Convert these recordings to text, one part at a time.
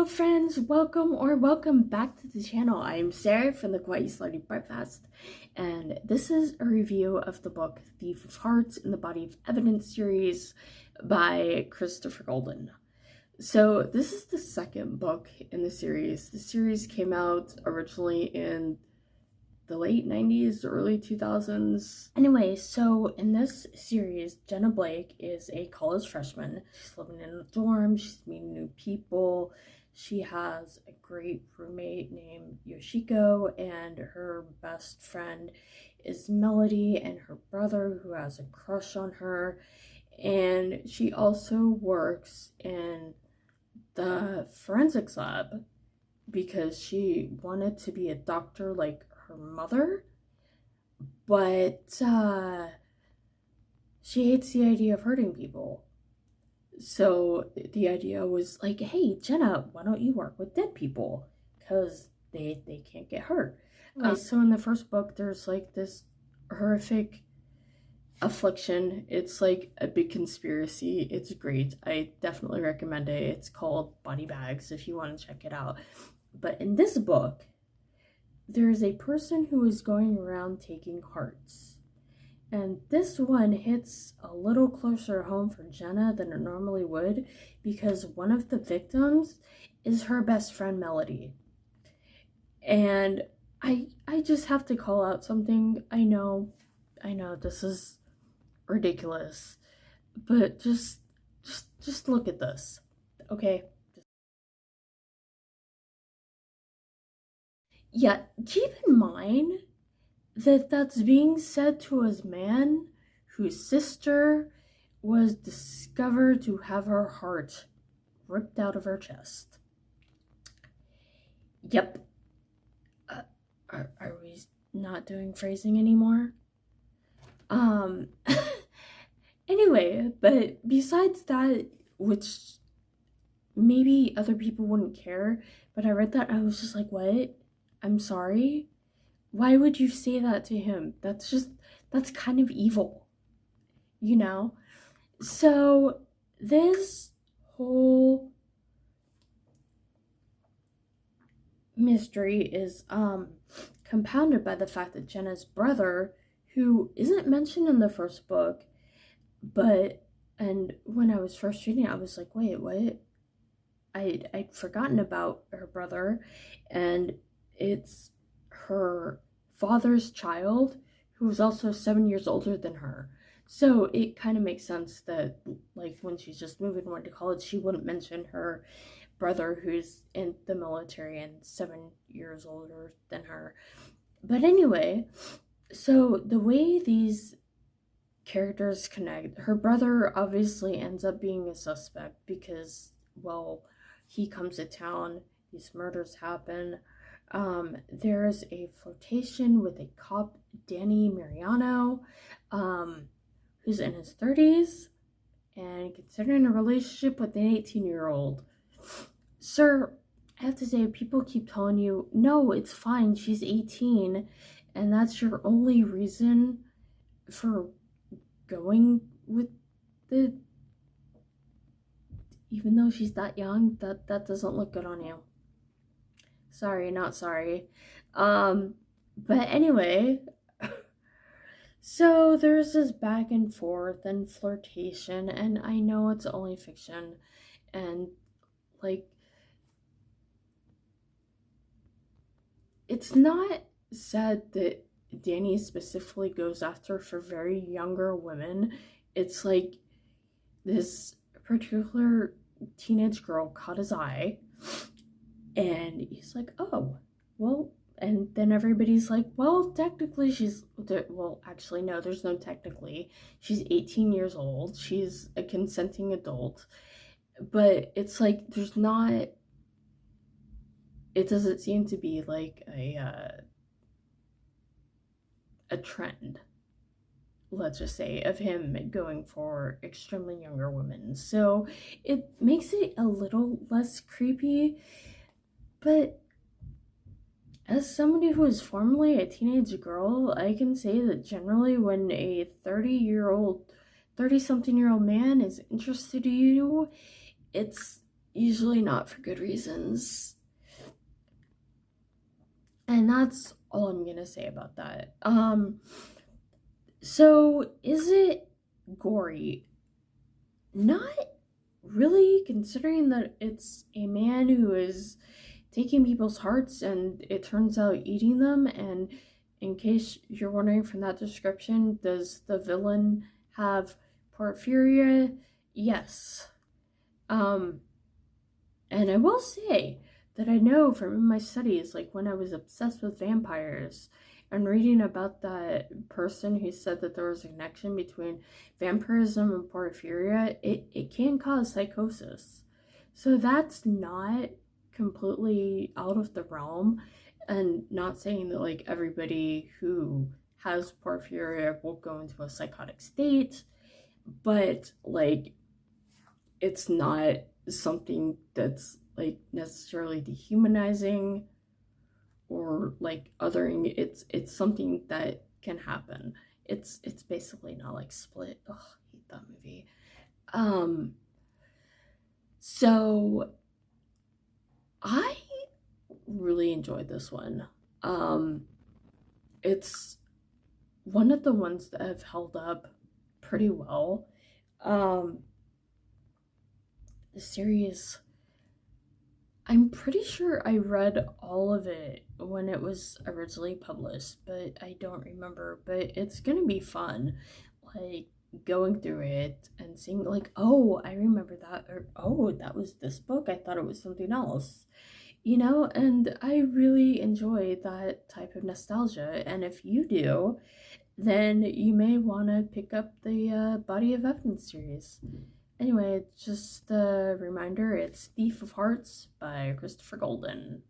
friends, welcome back to the channel. I am Sarah from the Kawaii Slutty Breakfast, and this is a review of the book Thief of Hearts in the Body of Evidence series by Christopher Golden. So this is the second book in the series. The series came out originally in the late 90s, early 2000s. Anyway, so in this series, Jenna Blake is a college freshman. She's living in a dorm, she's meeting new people. She has a great roommate named Yoshiko, and her best friend is Melody, and her brother who has a crush on her. And she also works in the forensics lab because she wanted to be a doctor like her mother, but she hates the idea of hurting people. So the idea was like, hey, Jenna, why don't you work with dead people? Because they can't get hurt. So in the first book, there's like this horrific affliction. It's like a big conspiracy. It's great. I definitely recommend it. It's called Body Bags if you want to check it out. But in this book, there is a person who is going around taking hearts. And this one hits a little closer home for Jenna than it normally would, because one of the victims is her best friend Melody. And I just have to call out something. I know this is ridiculous, but just look at this, okay? Yeah, keep in mind that that's being said to a man whose sister was discovered to have her heart ripped out of her chest. Yep. Are we not doing phrasing anymore? Anyway, but besides that, which maybe other people wouldn't care, but I read that and I was just like, what? I'm sorry? Why would you say that to him? That's kind of evil, you know? So this whole mystery is compounded by the fact that Jenna's brother, who isn't mentioned in the first book, and when I was first reading it, I was like, wait, what? I'd forgotten about her brother, and it's her father's child, who was also 7 years older than her. So it kind of makes sense that, like, when she's just moving on to college, she wouldn't mention her brother who's in the military and 7 years older than her. But anyway, so the way these characters connect, her brother obviously ends up being a suspect because, well, he comes to town, these murders happen. There's a flirtation with a cop, Danny Mariano, who's in his 30s and considering a relationship with an 18-year-old. Sir, I have to say, people keep telling you, no, it's fine, she's 18, and that's your only reason for going with even though she's that young, that doesn't look good on you. Sorry, not sorry. But anyway, so there's this back and forth and flirtation, and I know it's only fiction, and like, it's not said that Danny specifically goes after for very younger women. It's like this particular teenage girl caught his eye, and he's like, oh, well, and then everybody's like, well, technically well, actually, no, there's no technically. She's 18 years old. She's a consenting adult. But it's like, it doesn't seem to be like a trend, let's just say, of him going for extremely younger women. So it makes it a little less creepy. But as somebody who is formerly a teenage girl, I can say that generally when a 30-something-year-old man is interested in you, it's usually not for good reasons. And that's all I'm gonna say about that. So is it gory? Not really, considering that it's a man who is taking people's hearts and it turns out eating them. And in case you're wondering from that description, does the villain have porphyria? Yes. Um, and I will say that I know from my studies, like when I was obsessed with vampires and reading about that person who said that there was a connection between vampirism and porphyria, it can cause psychosis. So that's not completely out of the realm, and not saying that like everybody who has porphyria will go into a psychotic state, but like it's not something that's like necessarily dehumanizing or like othering. It's something that can happen. It's basically not like Split. Ugh, I hate that movie. um so I really enjoyed this one. It's one of the ones that have held up pretty well. um the series, I'm pretty sure I read all of it when it was originally published, but I don't remember. But it's gonna be fun, like going through it and seeing, like, oh, I remember that, or oh, that was this book. I thought it was something else, and I really enjoy that type of nostalgia. And if you do, then you may want to pick up the Body of Evidence series. Anyway, just a reminder, it's Thief of Hearts by Christopher Golden.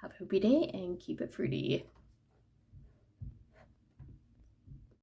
Have a hoopy day and keep it fruity.